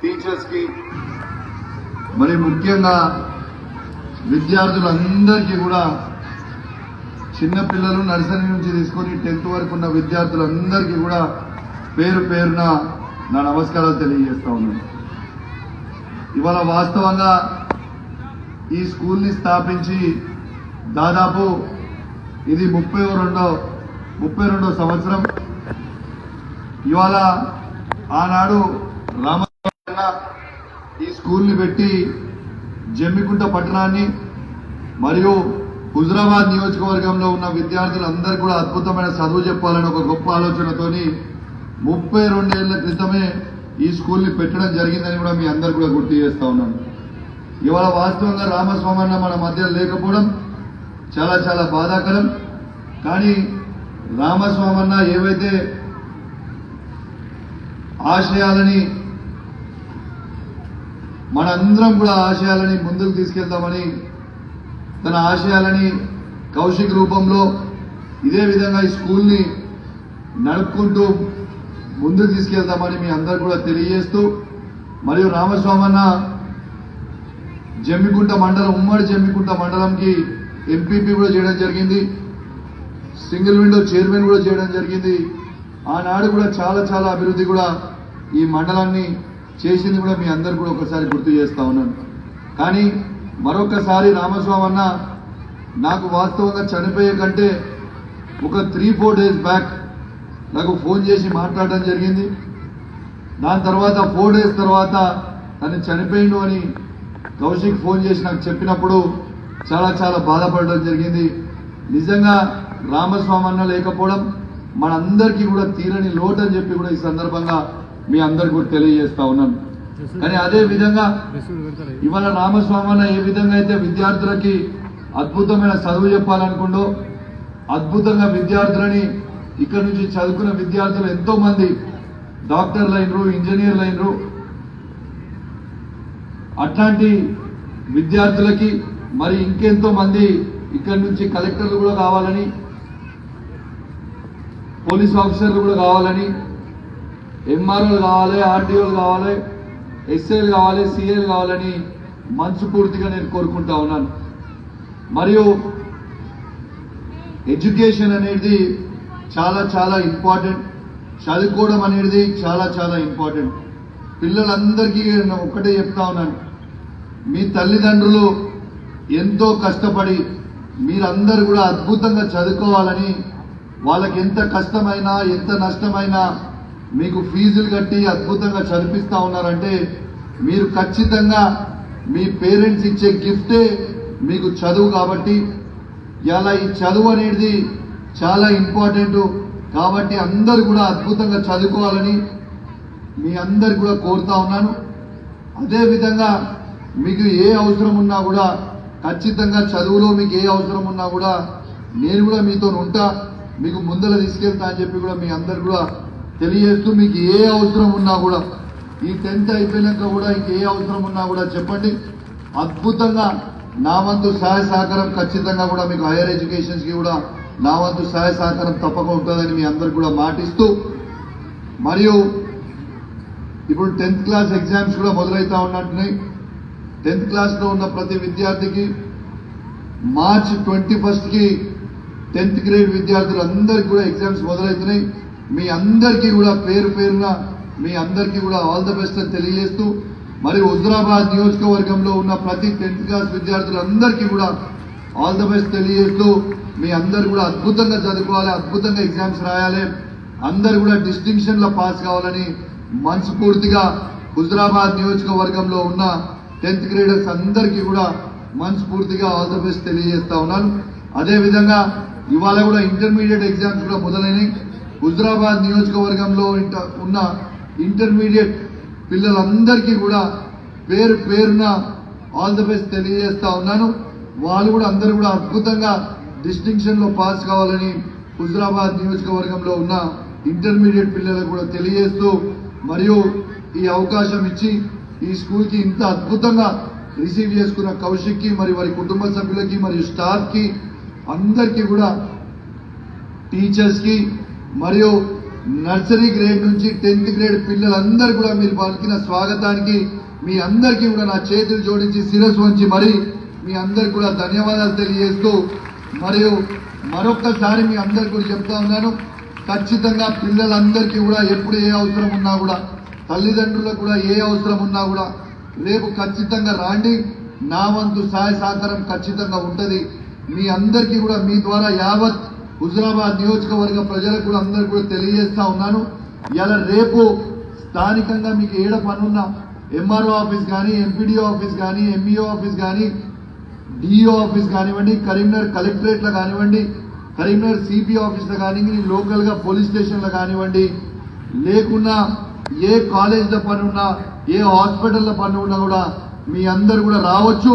Teachers కి మరి ముఖ్యంగా విద్యార్థులందరికీ కూడా చిన్నపిల్లలు నర్సరీ నుంచి తీసుకొని 10th వరకు ఉన్న విద్యార్థులందరికీ కూడా పేరు పేరున నా నమస్కారాలు తెలియజేస్తా ఉన్నాను. ఇవాళ వాస్తవంగా ఈ స్కూల్ని స్థాపించి దాదాపు ఇది 32వ సంవత్సరం. ఇవాళ ఆనాడు రామచంద్ర ఈ స్కూల్ని పెట్టి జమ్మికుంట పట్టణాన్ని మరియు హుజరాబాద్ నియోజకవర్గంలో ఉన్న విద్యార్థులందరూ కూడా అద్భుతమైన చదువు చెప్పాలని ఒక గొప్ప ఆలోచనతోని 32 ఏళ్ల క్రితమే ఈ స్కూల్ని పెట్టడం జరిగిందని కూడా మీ అందరు కూడా గుర్తు చేస్తా ఉన్నాను. ఇవాళ వాస్తవంగా రామస్వామన్న మన మధ్య లేకపోవడం చాలా చాలా బాధాకరం. కానీ రామస్వామన్న ఏవైతే ఆశయాలని మనందరం కూడా ఆశయాలని ముందుకు తీసుకెళ్తామని తన ఆశయాలని కౌశిక్ రూపంలో ఇదే విధంగా ఈ స్కూల్ని నడుపుకుంటూ ముందుకు తీసుకెళ్తామని మీ అందరు కూడా తెలియజేస్తూ, మరియు రామస్వామన్న జమ్మికుంట మండలం ఉమ్మడి జమ్మికుంట మండలంకి ఎంపీపీ కూడా చేయడం జరిగింది, సింగిల్ విండో చైర్మన్ కూడా చేయడం జరిగింది. ఆనాడు కూడా చాలా చాలా అభివృద్ధి కూడా ఈ మండలాన్ని చేసింది కూడా మీ అందరు కూడా ఒకసారి గుర్తు చేస్తా ఉన్నాను. కానీ మరొకసారి రామస్వామన్న నాకు వాస్తవంగా చనిపోయే కంటే ఒక 3-4 డేస్ బ్యాక్ నాకు ఫోన్ చేసి మాట్లాడడం జరిగింది. దాని తర్వాత 4 డేస్ తర్వాత తను చనిపోయిండు అని కౌశిక్ ఫోన్ చేసి నాకు చెప్పినప్పుడు చాలా చాలా బాధపడడం జరిగింది. నిజంగా రామస్వామన్న లేకపోవడం మనందరికీ కూడా తీరని లోటు అని చెప్పి కూడా ఈ సందర్భంగా మీ అందరికి కూడా తెలియజేస్తా ఉన్నాను. కానీ అదే విధంగా ఇవాళ రామస్వామన్న ఏ విధంగా అయితే విద్యార్థులకి అద్భుతమైన చదువు చెప్పాలనుకుంటో, అద్భుతంగా విద్యార్థులని ఇక్కడ నుంచి చదువుకున్న విద్యార్థులు ఎంతో మంది డాక్టర్లు అయినరు, ఇంజనీర్లు అయినరు. అట్లాంటి విద్యార్థులకి మరి ఇంకెంతో మంది ఇక్కడి నుంచి కలెక్టర్లు కూడా కావాలని, పోలీస్ ఆఫీసర్లు కూడా కావాలని, ఎంఆర్ఓలు కావాలి, ఆర్టీఓలు కావాలి, ఎస్ఐలు కావాలి, సిఐలు కావాలని మనస్ఫూర్తిగా నేను కోరుకుంటా ఉన్నాను. మరియు ఎడ్యుకేషన్ అనేది చాలా చాలా ఇంపార్టెంట్, చదువుకోవడం అనేది చాలా చాలా ఇంపార్టెంట్. పిల్లలందరికీ నేను ఒక్కటే చెప్తా ఉన్నాను, మీ తల్లిదండ్రులు ఎంతో కష్టపడి మీరందరూ కూడా అద్భుతంగా చదువుకోవాలని, వాళ్ళకి ఎంత కష్టమైనా ఎంత నష్టమైనా మీకు ఫీజులు కట్టి అద్భుతంగా చదివిస్తా ఉన్నారంటే మీరు ఖచ్చితంగా మీ పేరెంట్స్ ఇచ్చే గిఫ్టే మీకు చదువు. కాబట్టి ఇలా ఈ చదువు అనేది చాలా ఇంపార్టెంట్. కాబట్టి అందరూ కూడా అద్భుతంగా చదువుకోవాలని మీ అందరు కూడా కోరుతా ఉన్నాను. అదేవిధంగా మీకు ఏ అవసరం ఉన్నా కూడా ఖచ్చితంగా చదువులో మీకు ఏ అవసరం ఉన్నా కూడా నేను కూడా మీతో ఉంటా, మీకు ముందర తీసుకెళ్తా అని చెప్పి కూడా మీ అందరు కూడా తెలియజేస్తూ, మీకు ఏ అవసరం ఉన్నా కూడా ఈ 10th అయిపోయినాక కూడా ఇంకే అవసరం ఉన్నా కూడా చెప్పండి. అద్భుతంగా నా వంతు సహాయ సహకారం ఖచ్చితంగా కూడా మీకు హైయర్ ఎడ్యుకేషన్స్కి కూడా నా వంతు సహాయ సహకారం తప్పక ఉంటుందని మీ అందరికి కూడా మాటిస్తూ, మరియు ఇప్పుడు 10th క్లాస్ ఎగ్జామ్స్ కూడా మొదలవుతా ఉన్నట్టున్నాయి. 10th క్లాస్లో ఉన్న ప్రతి విద్యార్థికి మార్చ్ 21కి 10th గ్రేడ్ విద్యార్థులందరికీ కూడా ఎగ్జామ్స్ మొదలవుతున్నాయి. మీ అందరికీ కూడా పేరు పేరున మీ అందరికీ కూడా ఆల్ ద బెస్ట్ అని తెలియజేస్తూ, మరియు హుజరాబాద్ నియోజకవర్గంలో ఉన్న ప్రతి 10th క్లాస్ విద్యార్థులందరికీ కూడా ఆల్ ద బెస్ట్ తెలియజేస్తూ, మీ అందరు కూడా అద్భుతంగా చదువుకోవాలి, అద్భుతంగా ఎగ్జామ్స్ రాయాలి, అందరు కూడా డిస్టింక్షన్లో పాస్ కావాలని మనస్ఫూర్తిగా హుజరాబాద్ నియోజకవర్గంలో ఉన్న 10th గ్రేడర్స్ అందరికీ కూడా మనస్ఫూర్తిగా ఆల్ ద బెస్ట్ తెలియజేస్తా ఉన్నాను. అదేవిధంగా ఇవాళ కూడా ఇంటర్మీడియట్ ఎగ్జామ్స్ కూడా మొదలైనవి. హుజరాబాద్ నియోజకవర్గంలో ఉన్న ఇంటర్మీడియట్ పిల్లలందరికీ కూడా పేరు పేరున ఆల్ ద బెస్ట్ తెలియజేస్తా ఉన్నాను. వాళ్ళు కూడా అందరూ కూడా అద్భుతంగా డిస్టింక్షన్లో పాస్ కావాలని హుజరాబాద్ నియోజకవర్గంలో ఉన్న ఇంటర్మీడియట్ పిల్లలకు కూడా తెలియజేస్తూ, మరియు ఈ అవకాశం ఇచ్చి ఈ స్కూల్కి ఇంత అద్భుతంగా రిసీవ్ చేసుకున్న కౌశిక్కి మరియు వారి కుటుంబ సభ్యులకి మరియు స్టాఫ్కి అందరికీ కూడా, టీచర్స్కి మరియు నర్సరీ గ్రేడ్ నుంచి 10th గ్రేడ్ పిల్లలందరూ కూడా మీరు పలికిన స్వాగతానికి మీ అందరికీ కూడా నా చేతులు జోడించి శిరస్సు వంచి మరి మీ అందరికి కూడా ధన్యవాదాలు తెలియజేస్తూ మరియు మరొక్కసారి మీ అందరికి కూడా చెప్తా ఉన్నాను, ఖచ్చితంగా పిల్లలందరికీ కూడా ఎప్పుడు ఏ అవసరం ఉన్నా కూడా తల్లిదండ్రులకు కూడా ఏ అవసరం ఉన్నా కూడా రేపు ఖచ్చితంగా రాండి. నా వంతు సహాయ సహకారం ఖచ్చితంగా ఉంటుంది. మీ అందరికీ కూడా మీ ద్వారా యావత్ హుజురాబాద్ నియోజకవర్గ ప్రజలకు కూడా అందరికీ కూడా తెలియజేస్తా ఉన్నాను. ఇలా రేపు స్థానికంగా మీకు ఏడ పనున్నా ఎంఆర్ఓ ఆఫీస్ కానీ, ఎంపీడీఓ ఆఫీస్ కానీ, ఎంఈఓ ఆఫీస్ కానీ, డిఈఓ ఆఫీస్ కానివ్వండి, కరీంనగర్ కలెక్టరేట్లో కానివ్వండి, కరీంనగర్ సిపి ఆఫీస్లో కానివ్వండి, లోకల్గా పోలీస్ స్టేషన్లో కానివ్వండి, లేకున్నా ఏ కాలేజ్లో పని ఉన్నా, ఏ హాస్పిటల్లో పని ఉన్నా కూడా మీ అందరు కూడా రావచ్చు.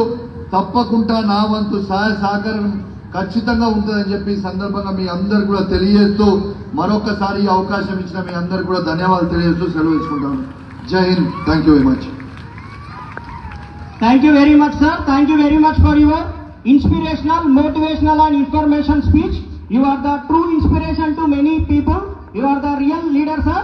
తప్పకుండా నా వంతు సహాయ సహకారం ఖచ్చితంగా ఉంటుందని చెప్పి ఈ సందర్భంగా మీ అందరు కూడా తెలియజేస్తూ మరొకసారి ఈ అవకాశం ఇచ్చిన మీ అందరు కూడా ధన్యవాదాలు తెలియజేస్తూ సెలవు తీసుకుంటాను. జై Hind. Thank you very much. Thank you very much, sir. Thank you very much for your inspirational, motivational and information speech. You are the true inspiration to many people. You are the real leader, sir.